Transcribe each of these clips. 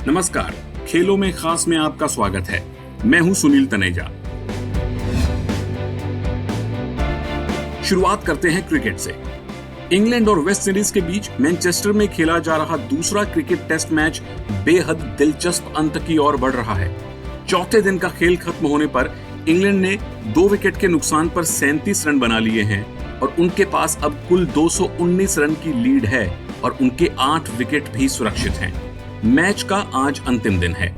नमस्कार, खेलों में खास में आपका स्वागत है। मैं हूं सुनील तनेजा। शुरुआत करते हैं क्रिकेट से। इंग्लैंड और वेस्ट इंडीज के बीच मैनचेस्टर में खेला जा रहा दूसरा क्रिकेट टेस्ट मैच बेहद दिलचस्प अंत की ओर बढ़ रहा है। चौथे दिन का खेल खत्म होने पर इंग्लैंड ने 2 विकेट के नुकसान पर 37 रन बना लिए हैं और उनके पास अब कुल 219 रन की लीड है और उनके 8 विकेट भी सुरक्षित हैं। मैच का आज अंतिम दिन है।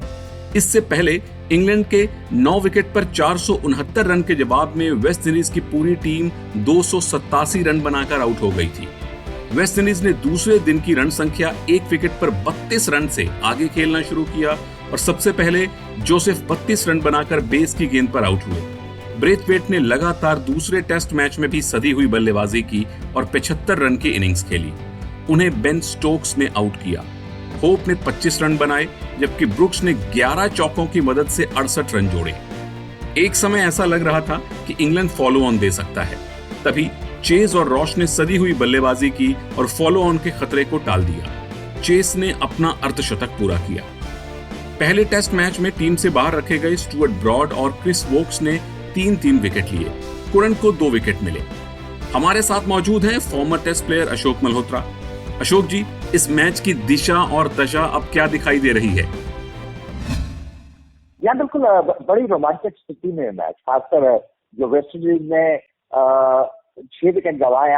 इससे पहले इंग्लैंड के 9 विकेट पर 469 रन के जवाब में वेस्ट इंडीज की पूरी टीम 287 रन बनाकर आउट हो गई थी। वेस्ट इंडीज ने दूसरे दिन की रन संख्या 1 विकेट पर 32 रन से आगे खेलना शुरू किया और सबसे पहले जोसेफ 32 रन बनाकर बेस की गेंद पर आउट हुए। ब्रेथवेट ने लगातार दूसरे टेस्ट मैच में भी सधी हुई बल्लेबाजी की और 75 रन की इनिंग्स खेली। उन्हें बेन स्टोक्स ने आउट किया। होप ने 25 रन बनाए जबकि ब्रुक्स ने 11 चौकों की मदद से 68 रन जोड़े। एक समय ऐसा लग रहा था कि इंग्लैंड फॉलो ऑन दे सकता है। तभी चेज और रॉश ने सदी हुई बल्लेबाजी की और फॉलो ऑन के खतरे को टाल दिया। चेज ने अपना अर्धशतक पूरा किया। पहले टेस्ट मैच में टीम से बाहर रखे गए स्टुअर्ट ब्रॉड और क्रिस वोक्स ने 3-3 विकेट लिए। कुरन को 2 विकेट मिले। हमारे साथ मौजूद हैं former test player Ashok Malhotra. Ashok ji, इस मैच की दिशा और दशा अब क्या दिखाई दे रही है? या बिल्कुल बड़ी रोमांचक स्थिति में मैच, खासकर जो वेस्ट इंडीज ने 6 विकेट गंवाए,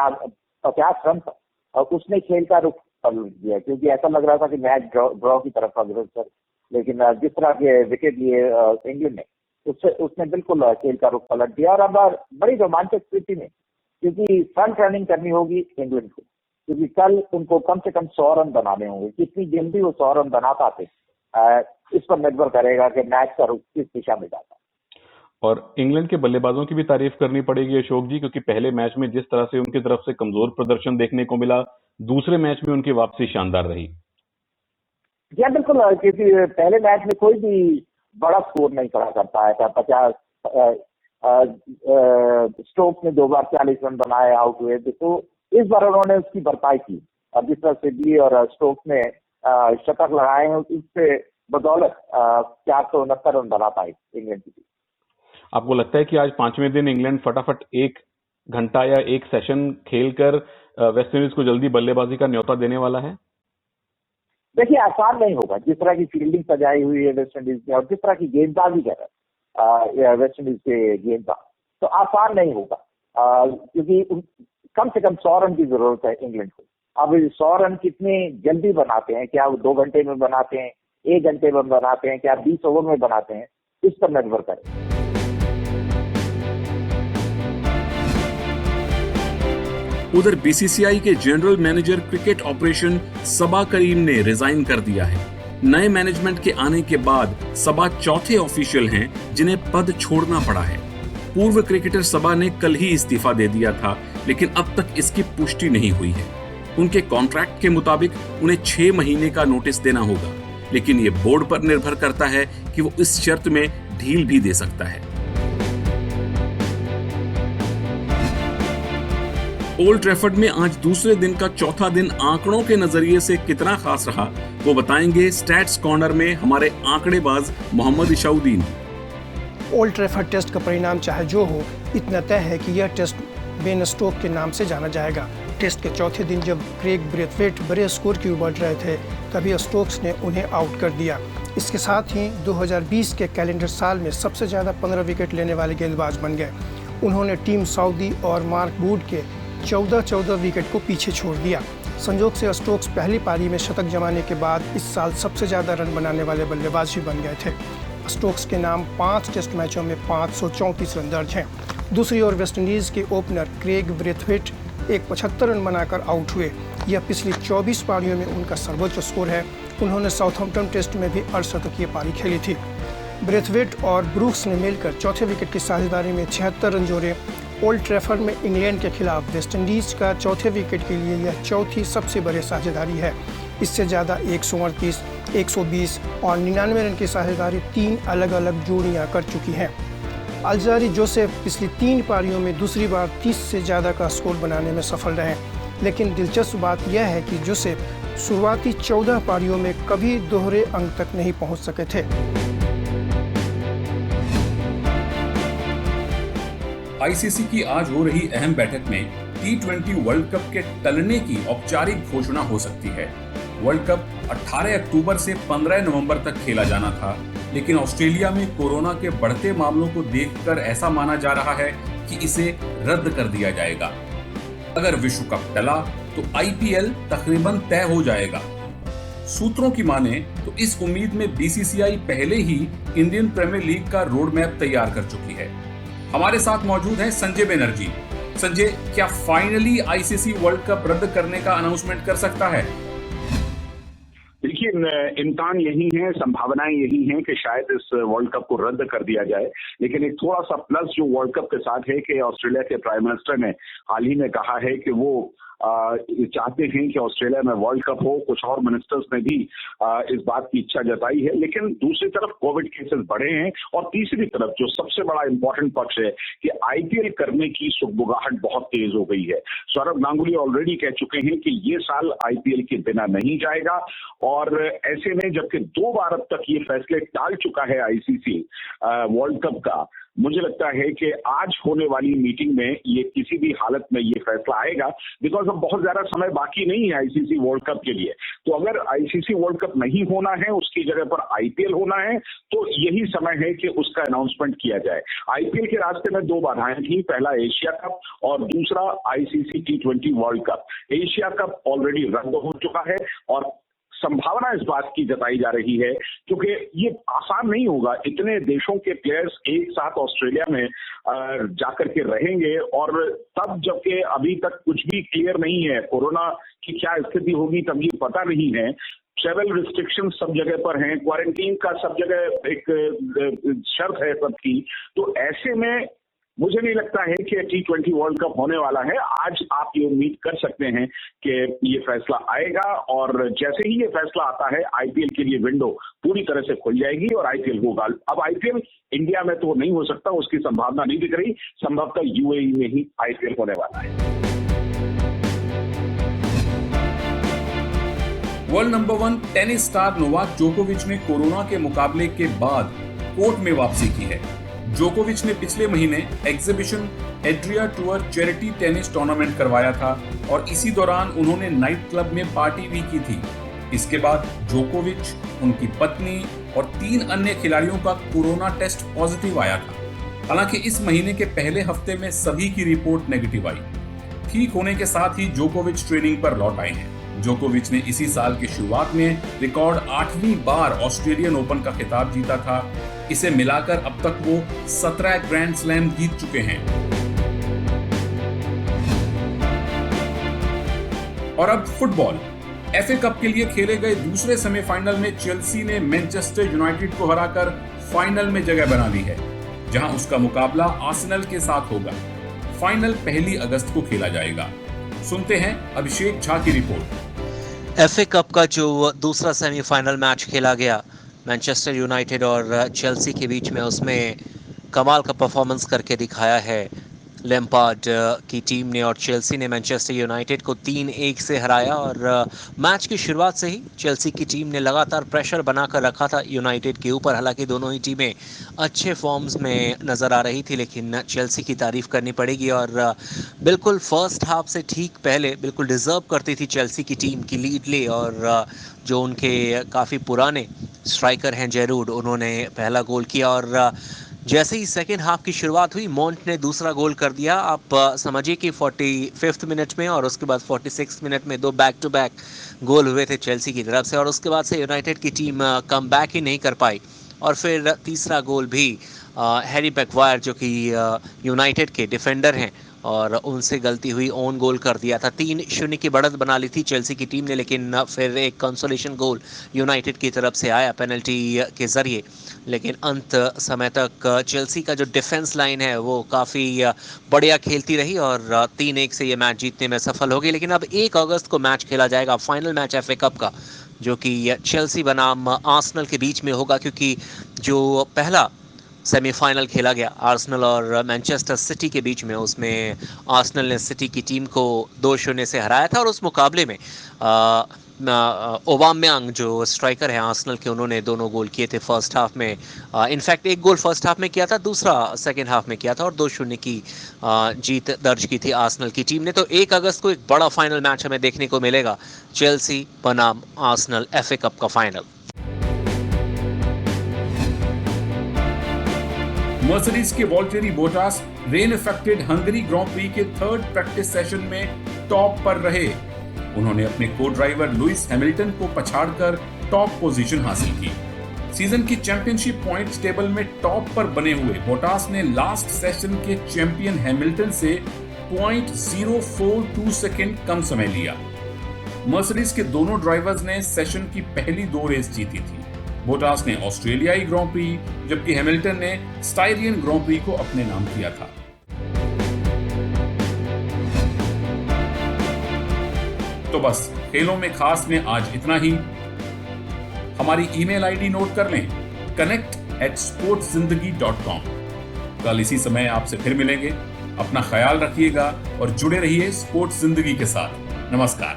50 रन था और उसने खेल का रुख पलट दिया क्योंकि ऐसा लग रहा था कि मैच ड्रॉ की तरफ अग्रसर, लेकिन जिस तरह के विकेट लिए इंग्लैंड ने उसने बिल्कुल खेल का रुख पलट दिया। और अब बड़ी रोमांचक स्थिति में, क्योंकि फ्रंट रनिंग करनी होगी इंग्लैंड को, क्योंकि कल उनको कम से कम 100 रन बनाने होंगे। कितनी जल्दी वो 100 रन बना पाते इस पर निर्भर करेगा कि मैच का रुख किस दिशा में जाता है। और इंग्लैंड के बल्लेबाजों की भी तारीफ करनी पड़ेगी अशोक जी, क्योंकि पहले मैच में जिस तरह से उनकी तरफ से कमजोर प्रदर्शन देखने को मिला, दूसरे मैच में उनकी वापसी शानदार रही। या बिल्कुल, क्योंकि पहले मैच में कोई भी बड़ा स्कोर नहीं खड़ा कर पाया था। 50 स्टोक्स ने 2 बार 40 रन बनाए, आउट हुए, तो इस बार उन्होंने उसकी भरपाई की। अब जिस तरह से दी और स्टोक्स ने शतक लगाए हैं, उससे बदौलत 469 रन बना पाई इंग्लैंड की। आपको लगता है कि आज 5वें दिन इंग्लैंड फटाफट 1 घंटा या 1 सेशन खेलकर वेस्ट इंडीज को जल्दी बल्लेबाजी का न्योता देने वाला है? देखिए, आसान नहीं होगा। जिस तरह की फील्डिंग सजाई हुई है वेस्ट इंडीज ने और जिस तरह की गेंदबाजी कर रहा है वेस्ट इंडीज के गेंदबाज, तो आसान नहीं होगा क्योंकि कम से कम 100 रन की जरूरत है इंग्लैंड को। अब 100 रन कितने जल्दी बनाते हैं, क्या वो 2 घंटे में बनाते हैं, 1 घंटे में बनाते हैं, क्या 20 ओवर में बनाते हैं, इस पर निर्भर करें। उधर बीसीसीआई के general manager cricket operation Saba Karim ने रिजाइन कर दिया है। नए मैनेजमेंट के आने के बाद सबा चौथे ऑफिशियल हैं जिन्हें पद छोड़ना पड़ा है। पूर्व क्रिकेटर सबा ने कल ही इस्तीफा दे दिया था, लेकिन अब तक इसकी पुष्टि नहीं हुई है। उनके कॉन्ट्रैक्ट के मुताबिक उन्हें 6 महीने का नोटिस देना होगा, लेकिन ये बोर्ड पर निर्भर करता है कि वो इस शर्त में ढील भी दे सकता है। ओल्ड ट्रैफर्ड में आज दूसरे दिन का चौथा दिन आंकड़ों के नजरिए से कितना खास रहा, वो बताएंगे स्टैट्स कॉर्नर में हमारे आंकड़ेबाज मोहम्मद इशाउद्दीन। ओल्ड ट्रैफर्ड टेस्ट का परिणाम चाहे जो हो, इतना तय है कि यह टेस्ट बेन स्टोक के नाम से जाना जाएगा। टेस्ट के चौथे दिन जब क्रेग ब्रेथवेट बड़े स्कोर की ओर बढ़ रहे थे, तभी स्टोक्स ने उन्हें आउट कर दिया। इसके साथ ही 2020 के कैलेंडर साल में सबसे ज़्यादा 15 विकेट लेने वाले गेंदबाज बन गए। उन्होंने टीम साउदी और मार्क वुड के 14 विकेट को पीछे छोड़ दिया। संजोग से स्टोक्स पहली पारी में शतक जमाने के बाद इस साल सबसे ज़्यादा रन बनाने वाले बल्लेबाज भी बन गए थे। स्टोक्स के नाम 5 टेस्ट मैचों में 534 रन दर्ज हैं। दूसरी ओर वेस्टइंडीज़ के ओपनर क्रेग ब्रेथवेट 75 रन बनाकर आउट हुए। यह पिछली 24 पारियों में उनका सर्वोच्च स्कोर है। उन्होंने साउथहैम्पटन टेस्ट में भी अर्धशतकीय पारी खेली थी। ब्रेथवेट और ब्रूक्स ने मिलकर चौथे विकेट की साझेदारी में 76 रन जोड़े। ओल्ड ट्रैफर्ड में इंग्लैंड के खिलाफ वेस्टइंडीज़ का चौथे विकेट के लिए यह चौथी सबसे बड़ी साझेदारी है। इससे ज़्यादा 138, 120 और 99 रन की साझेदारी 3 अलग अलग जोड़ियां कर चुकी हैं। अल्जारी जोसेफ पिछली 3 पारियों में दूसरी बार 30 से ज़्यादा का स्कोर बनाने में सफल रहे, लेकिन दिलचस्प बात यह है कि जोसेफ शुरुआती 14 पारियों में कभी दोहरे अंक तक नहीं पहुंच सके थे। आईसीसी की आज हो रही अहम बैठक में T20 वर्ल्ड कप के टलने की औपचारिक घोषणा हो सकती है। वर्ल्ड कप 18 अक्टूबर से 15 नवंबर तक खेला जाना था, लेकिन ऑस्ट्रेलिया में कोरोना के बढ़ते मामलों को देखकर ऐसा माना जा रहा है कि इसे रद्द कर दिया जाएगा। अगर विश्व कप टला तो आईपीएल तकरीबन तय हो जाएगा। सूत्रों की माने तो इस उम्मीद में बीसीसीआई पहले ही इंडियन प्रीमियर लीग का रोड मैप तैयार कर चुकी है। हमारे साथ मौजूद है संजय बनर्जी। संजय, क्या फाइनली आईसीसी वर्ल्ड कप रद्द करने का अनाउंसमेंट कर सकता है? देखिए, इम्कान यही है, संभावनाएं यही हैं कि शायद इस वर्ल्ड कप को रद्द कर दिया जाए। लेकिन एक थोड़ा सा प्लस जो वर्ल्ड कप के साथ है कि ऑस्ट्रेलिया के प्राइम मिनिस्टर ने हाल ही में कहा है कि वो चाहते हैं कि ऑस्ट्रेलिया में वर्ल्ड कप हो। कुछ और मिनिस्टर्स ने भी इस बात की इच्छा जताई है। लेकिन दूसरी तरफ कोविड केसेस बढ़े हैं और तीसरी तरफ जो सबसे बड़ा इंपॉर्टेंट पक्ष है कि आईपीएल करने की सुगबुगाहट बहुत तेज हो गई है। सौरव गांगुली ऑलरेडी कह चुके हैं कि ये साल आईपीएल के बिना नहीं जाएगा और ऐसे में जबकि 2 बार अब तक ये फैसले टाल चुका है आईसीसी वर्ल्ड कप का, मुझे लगता है कि आज होने वाली मीटिंग में ये किसी भी हालत में ये फैसला आएगा, बिकॉज अब बहुत ज्यादा समय बाकी नहीं है आईसीसी वर्ल्ड कप के लिए। तो अगर आईसीसी वर्ल्ड कप नहीं होना है, उसकी जगह पर आईपीएल होना है, तो यही समय है कि उसका अनाउंसमेंट किया जाए। आईपीएल के रास्ते में 2 बाधाएं थी, पहला एशिया कप और दूसरा ICC T20 world cup. Asia cup already रद्द हो चुका है और संभावना इस बात की जताई जा रही है, क्योंकि ये आसान नहीं होगा। इतने देशों के प्लेयर्स एक साथ ऑस्ट्रेलिया में जाकर के रहेंगे और तब जबकि अभी तक कुछ भी क्लियर नहीं है, कोरोना की क्या स्थिति होगी तब ये पता नहीं है। ट्रेवल रिस्ट्रिक्शन सब जगह पर हैं, क्वारंटीन का सब जगह एक शर्त है सबकी। तो ऐसे में मुझे नहीं लगता है कि T20 वर्ल्ड कप होने वाला है। आज आप ये उम्मीद कर सकते हैं कि ये फैसला आएगा और जैसे ही ये फैसला आता है आईपीएल के लिए विंडो पूरी तरह से खुल जाएगी और आईपीएल होगा। अब आईपीएल इंडिया में तो नहीं हो सकता, उसकी संभावना नहीं दिख रही। संभवतः यूएई में ही आईपीएल होने वाला है। World number 1 tennis star Novak जोकोविच ने कोरोना के मुकाबले के बाद कोर्ट में वापसी की है। जोकोविच ने पिछले महीने exhibition Adria tour charity tennis tournament करवाया था और इसी दौरान उन्होंने नाइट क्लब में पार्टी भी की थी। इसके बाद जोकोविच, उनकी पत्नी और 3 अन्य खिलाड़ियों का कोरोना टेस्ट पॉजिटिव आया था। हालांकि इस महीने के पहले हफ्ते में सभी की रिपोर्ट नेगेटिव आई। ठीक होने के साथ ही जोकोविच ट्रेनिंग पर लौट आए हैं। जोकोविच ने इसी साल की शुरुआत में रिकॉर्ड 8वीं बार ऑस्ट्रेलियन ओपन का खिताब जीता था। इसे मिलाकर अब तक वो 17 ग्रैंड स्लैम जीत चुके हैं। और अब फुटबॉल। एफए कप के लिए खेले गए दूसरे सेमीफाइनल में चेल्सी ने मैनचेस्टर यूनाइटेड को हराकर फाइनल में जगह बना ली है, जहां उसका मुकाबला आर्सेनल के साथ होगा। फाइनल 1 अगस्त को खेला जाएगा। सुनते हैं अभिषेक झा की रिपोर्ट। एफए कप का जो दूसरा सेमीफाइनल मैच खेला गया मैनचेस्टर यूनाइटेड और चेल्सी के बीच में, उसमें कमाल का परफॉर्मेंस करके दिखाया है लैम्पार्ड की टीम ने और चेल्सी ने मैनचेस्टर यूनाइटेड को 3-1 से हराया। और मैच की शुरुआत से ही चेल्सी की टीम ने लगातार प्रेशर बनाकर रखा था यूनाइटेड के ऊपर। हालांकि दोनों ही टीमें अच्छे फॉर्म्स में नज़र आ रही थी, लेकिन चेल्सी की तारीफ करनी पड़ेगी और बिल्कुल फर्स्ट हाफ से ठीक पहले बिल्कुल डिज़र्व करती थी चेल्सी की टीम की लीड ले। और जो उनके काफ़ी पुराने स्ट्राइकर हैं जेरूड, उन्होंने पहला गोल किया और जैसे ही सेकेंड हाफ की शुरुआत हुई मॉन्ट ने दूसरा गोल कर दिया। आप समझिए कि 45वें मिनट में और उसके बाद 46 मिनट में 2 बैक टू बैक गोल हुए थे चेल्सी की तरफ से। और उसके बाद से यूनाइटेड की टीम कम बैक ही नहीं कर पाई और फिर तीसरा गोल भी हैरी मैग्वायर जो कि यूनाइटेड के डिफेंडर हैं और उनसे गलती हुई, ओन गोल कर दिया था। 3-0 की बढ़त बना ली थी चेल्सी की टीम ने, लेकिन फिर एक कंसोलेशन गोल यूनाइटेड की तरफ से आया पेनल्टी के जरिए। लेकिन अंत समय तक चेल्सी का जो डिफेंस लाइन है वो काफ़ी बढ़िया खेलती रही और 3-1 से ये मैच जीतने में सफल हो गई। लेकिन अब 1 अगस्त को मैच खेला जाएगा, फाइनल मैच FA कप का, जो कि चेल्सी बनाम आर्सेनल के बीच में होगा, क्योंकि जो पहला सेमीफाइनल खेला गया आर्सेनल और मैनचेस्टर सिटी के बीच में, उसमें आर्सेनल ने सिटी की टीम को 2-0 से हराया था और उस मुकाबले में ओबामेयांग जो स्ट्राइकर है आर्सेनल के, उन्होंने दोनों गोल किए थे फर्स्ट हाफ में। इनफैक्ट एक गोल फर्स्ट हाफ में किया था, दूसरा सेकेंड हाफ में किया था और 2-0 की जीत दर्ज की थी आर्सेनल की टीम ने। तो 1 अगस्त को एक बड़ा फाइनल मैच हमें देखने को मिलेगा, चेल्सी बनाम आर्सेनल FA कप का फाइनल। मर्सिडीज के Valtteri Bottas rain affected Hungary grand prix के 3rd प्रैक्टिस सेशन में टॉप पर रहे। उन्होंने अपने को ड्राइवर लुइस हैमिल्टन को पछाड़कर टॉप पोजीशन हासिल की। सीजन की चैंपियनशिप पॉइंट्स टेबल में टॉप पर बने हुए बोटास ने लास्ट सेशन के चैंपियन हैमिल्टन से 0.042 सेकेंड कम समय लिया। मर्सिडीज के दोनों ड्राइवर्स ने सेशन की पहली 2 रेस जीती थी। बोटास ने ऑस्ट्रेलियाई ग्रां प्री, जबकि हैमिल्टन ने स्टायरियन ग्रां प्री को अपने नाम किया था। तो बस खेलों में खास में आज इतना ही। हमारी ईमेल आईडी नोट कर लें, connect@sportszindagi.com। कल इसी समय आपसे फिर मिलेंगे। अपना ख्याल रखिएगा और जुड़े रहिए स्पोर्ट्स जिंदगी के साथ। नमस्कार।